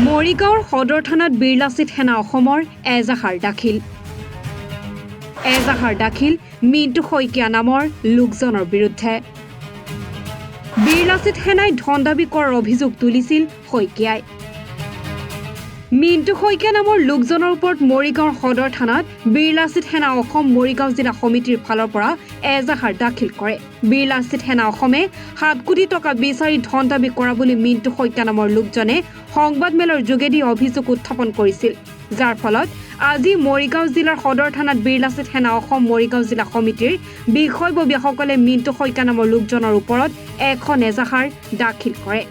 মৰিগাঁৱৰ সদৰ থানাত বীৰলাচিত সেনা অসমৰ এজাহাৰ দাখিল মিণ্টু শইকীয়া নামৰ লোকজনৰ বিৰুদ্ধে। বীৰলাচিত সেনাই ধন দাবী কৰাৰ অভিযোগ তুলিছিল শইকীয়াই। মিণ্টু শইকীয়া নামৰ লোকজনৰ ওপৰত মৰিগাঁৱৰ সদৰ থানাত বীৰলাচিত সেনা অসম মৰিগাঁও জিলা সমিতিৰ ফালৰ পৰা এজাহাৰ দাখিল কৰে। বীৰলাচিত সেনা অসমে 7 কোটি টকা বিচাৰি ধন দাবী কৰা বুলি মিণ্টু শইকীয়া নামৰ লোকজনে সংবাদমেলৰ যোগেদি অভিযোগ উত্থাপন কৰিছিল, যাৰ ফলত আজি মৰিগাঁও জিলাৰ সদৰ থানাত বীৰলাচিত সেনা অসম মৰিগাঁও জিলা সমিতিৰ বিষয়ববীয়াসকলে মিণ্টু শইকীয়া নামৰ লোকজনৰ ওপৰত এখন এজাহাৰ দাখিল কৰে।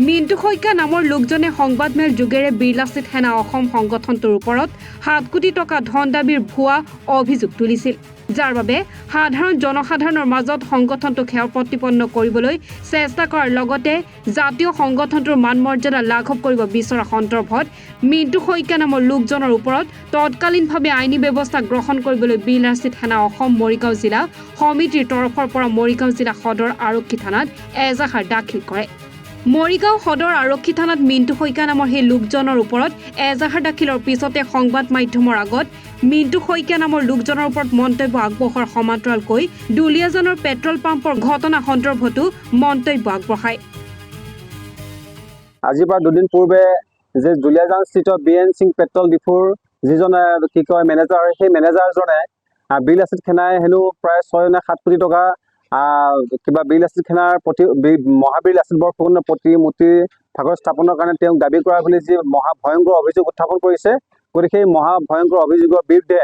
মিণ্টু শইকীয়া নামৰ লোকজনে সংবাদমেল যোগেৰে বীৰলাচিত সেনা অসম সংগঠনটোৰ ওপৰত 7 কোটি টকা ধন দাবীৰ ভুৱা অভিযোগ তুলিছিল, যাৰ বাবে সাধাৰণ জনসাধাৰণৰ মাজত সংগঠনটোক সেৱা প্ৰতিপন্ন কৰিবলৈ চেষ্টা কৰাৰ লগতে জাতীয় সংগঠনটোৰ মান মৰ্যাদা লাঘৱ কৰিব বিচৰা সন্দৰ্ভত মিণ্টু শইকীয়া নামৰ লোকজনৰ ওপৰত তৎকালীনভাৱে আইনী ব্যৱস্থা গ্ৰহণ কৰিবলৈ বীৰলাচিত সেনা অসম মৰিগাঁও জিলা সমিতিৰ তৰফৰ পৰা মৰিগাঁও জিলা সদৰ আৰক্ষী থানাত এজাহাৰ দাখিল কৰে। মৰিগাঁও সদৰ আৰক্ষী থানাত মিণ্টু শইকীয়া নামৰ সেই লোকজনৰ ওপৰত এজাহাৰ দাখিলৰ পিছতে সংবাদ মাধ্যমৰ আগত মিণ্টু শইকীয়া নামৰ লোকজনৰ ওপৰত মন্তব্য আগবঢ়োৱাৰ সমান্তৰালকৈ দুলীয়াজানৰ পেট্ৰল পাম্পৰ ঘটনা সন্দৰ্ভতো মন্তব্য আগবঢ়ায়। আজিৰ পৰা দুদিন পূৰ্বে যে দুলীয়াজান স্থিত BN সিং পেট্ৰল ডিপুৰ যিজনে মেনেজাৰ, সেই মেনেজাৰজনে বীৰলাচিত সেনাই হেনো প্ৰায় 6 নে 7 কোটি টকা কিবা বীৰলাচিত সেনাৰ প্ৰতি মহাবীৰ লাচিত বৰফুকনৰ প্ৰতিমূৰ্তি ভাগৰ স্থাপনৰ কাৰণে তেওঁক দাবী কৰা বুলি যি মহাভয়ংকৰ অভিযোগ উত্থাপন কৰিছে। গতিকে সেই মহাভয়ংকৰ অভিযোগৰ বিৰুদ্ধে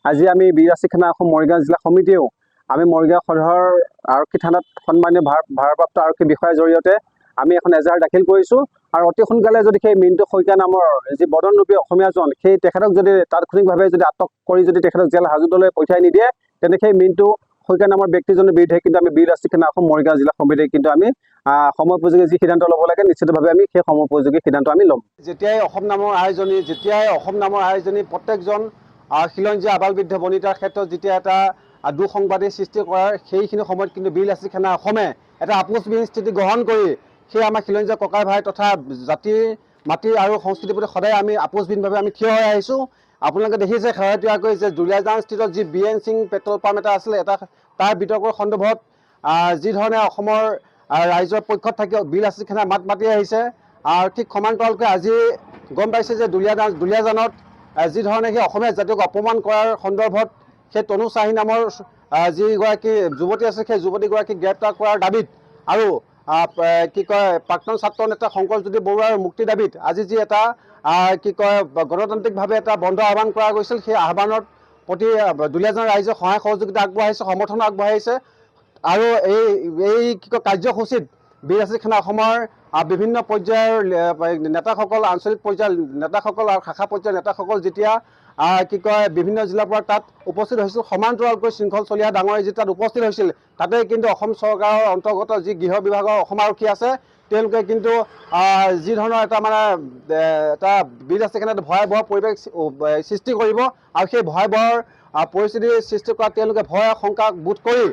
আজি আমি বীৰলাচিত সেনা অসম মৰিগাঁও জিলা সমিতিয়েও আমি মৰিগাঁও সদৰ আৰক্ষী থানাত সন্মানীয় ভাৰপ্ৰাপ্ত আৰক্ষী বিষয়াৰ জৰিয়তে আমি এখন এজাহাৰ দাখিল কৰিছোঁ। আৰু অতি সোনকালে যদি সেই মিণ্টু শইকীয়া নামৰ যি বদনৰূপী অসমীয়াজন সেই তেখেতক যদি তাৎক্ষণিকভাৱে যদি আটক কৰি যদি তেখেতক জেল হাজতলৈ পঠিয়াই নিদিয়ে, তেন্তে সেই মিণ্টু শইকীয়া নামৰ ব্যক্তিজনৰ বিৰুদ্ধে কিন্তু আমি বীৰলাচিত সেনা অসম মৰিগাঁও জিলা সমিতিয়ে কিন্তু আমি সময়োপযোগী যি সিদ্ধান্ত ল'ব লাগে নিশ্চিতভাৱে আমি সেই সময়োপযোগী সিদ্ধান্ত আমি ল'ম। যেতিয়াই অসম নামৰ আয়োজনী প্ৰত্যেকজন খিলঞ্জীয়া আবাল বৃদ্ধ বনিতাৰ ক্ষেত্ৰত যেতিয়া এটা দুঃসংবাদী সৃষ্টি কৰাৰ সেইখিনি সময়ত কিন্তু বীৰলাচিত সেনা অসমে এটা আপোচবিহীন স্থিতি গ্ৰহণ কৰি সেই আমাৰ খিলঞ্জীয়া ককাই ভাই তথা জাতিৰ মাটি আৰু সংস্কৃতিৰ প্ৰতি সদায় আমি আপোচবিহীনভাৱে আমি থিয় হৈ আহিছোঁ। আপোনালোকে দেখিছে শেহতীয়াকৈ যে দুলীয়াজান স্থিত যি BN সিং পেট্ৰল পাম্প এটা আছিলে, তাৰ বিতৰ্কৰ সন্দৰ্ভত যি ধৰণে অসমৰ ৰাইজৰ পক্ষত থাকি বীৰলাচিত সেনাই মাত মাতি আহিছে, ঠিক সমান্তৰালকৈ আজি গম পাইছে যে দুলীয়াজানত যি ধৰণে সেই অসমীয়া জাতিক অপমান কৰাৰ সন্দৰ্ভত সেই তনু চাহী নামৰ যিগৰাকী যুৱতী আছে, সেই যুৱতীগৰাকীক গ্ৰেপ্তাৰ কৰাৰ দাবীত আৰু প্ৰাক্তন ছাত্ৰ নেতা শংকৰজ্যোতি বৰুৱাৰ মুক্তি দাবীত আজি যি এটা গণতান্ত্ৰিকভাৱে এটা বন্ধ আহ্বান কৰা গৈছিল, সেই আহ্বানৰ প্ৰতি দুলীয়াজানৰ ৰাইজে সহায় সহযোগিতা আগবঢ়াইছে, সমৰ্থন আগবঢ়াইছে। আৰু এই কাৰ্যসূচীত বীৰলাচিত সেনা অসমৰ বিভিন্ন পৰ্যায়ৰ নেতাসকল, আঞ্চলিক পৰ্যায়ৰ নেতাসকল আৰু শাখা পৰ্যায়ৰ নেতাসকল যেতিয়া বিভিন্ন জিলাৰ পৰা তাত উপস্থিত হৈছিল, সমান্তৰালকৈ শৃংখল চলিহা ডাঙৰে যি তাত উপস্থিত হৈছিল, তাতে কিন্তু অসম চৰকাৰৰ অন্তৰ্গত যি গৃহ বিভাগৰ অসম আৰক্ষী আছে, তেওঁলোকে কিন্তু যি ধৰণৰ এটা এটা বীৰলাচিত সেনাত ভয়াৱহ পৰিৱেশ সৃষ্টি কৰিব আৰু সেই ভয়াৱহ পৰিস্থিতিৰ সৃষ্টি কৰা তেওঁলোকে ভয় শংকা বোধ কৰি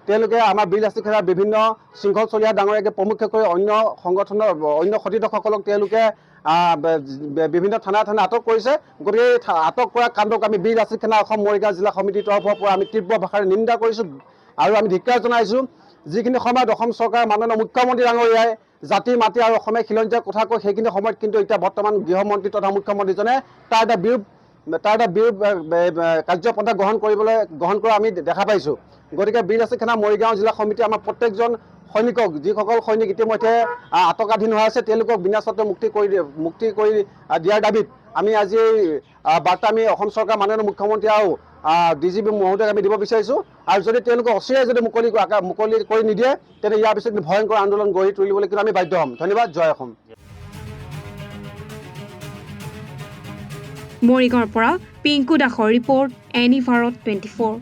তেওঁলোকে আমাৰ বীৰলাচিত সেনাৰ বিভিন্ন শৃংখল চলিহা ডাঙৰীয়াকে প্ৰমুখ্য কৰি অন্য সংগঠনৰ অন্য সতীৰ্থসকলক তেওঁলোকে বিভিন্ন থানা আটক কৰিছে। গতিকে এই আটক কৰা কাণ্ডক আমি বীৰলাচিত সেনা অসম মৰিগাঁও জিলা সমিতিৰ তৰফৰ পৰা আমি তীব্ৰ ভাষাৰে নিন্দা কৰিছোঁ আৰু আমি ধিক্কাৰ জনাইছোঁ। যিখিনি সময়ত অসম চৰকাৰৰ মাননীয় মুখ্যমন্ত্ৰী ডাঙৰীয়াই জাতি মাটি আৰু অসমীয়া খিলঞ্জীয়াৰ কথা কৈ সেইখিনি সময়ত কিন্তু এতিয়া বৰ্তমান গৃহমন্ত্ৰী তথা মুখ্যমন্ত্ৰীজনে তাৰ এটা বিৰূপ কাৰ্যপন্থা গ্ৰহণ কৰা আমি দেখা পাইছোঁ। গতিকে বীৰলাচিত সেনা মৰিগাঁও জিলা সমিতি আমাৰ প্ৰত্যেকজন সৈনিকক, যিসকল সৈনিক ইতিমধ্যে আটকাধীন হৈ আছে, তেওঁলোকক বিনা চৰ্তে মুক্তি কৰি দিয়াৰ দাবীত আমি আজি বাৰ্তা আমি অসম চৰকাৰৰ মাননীয় মুখ্যমন্ত্ৰী আৰু DGP মহোদয়ক আমি দিব বিচাৰিছোঁ। আৰু যদি তেওঁলোকে অচিৰেই যদি মুকলি কৰি নিদিয়ে, তেন্তে ইয়াৰ পিছত ভয়ংকৰ আন্দোলন গঢ়ি তুলিবলৈ কিন্তু আমি বাধ্য হ'ম। ধন্যবাদ। জয় অসম। মৰিগাঁৱৰ পৰা পিংকু দাসৰ ৰিপৰ্ট, এনি ভাৰত 24।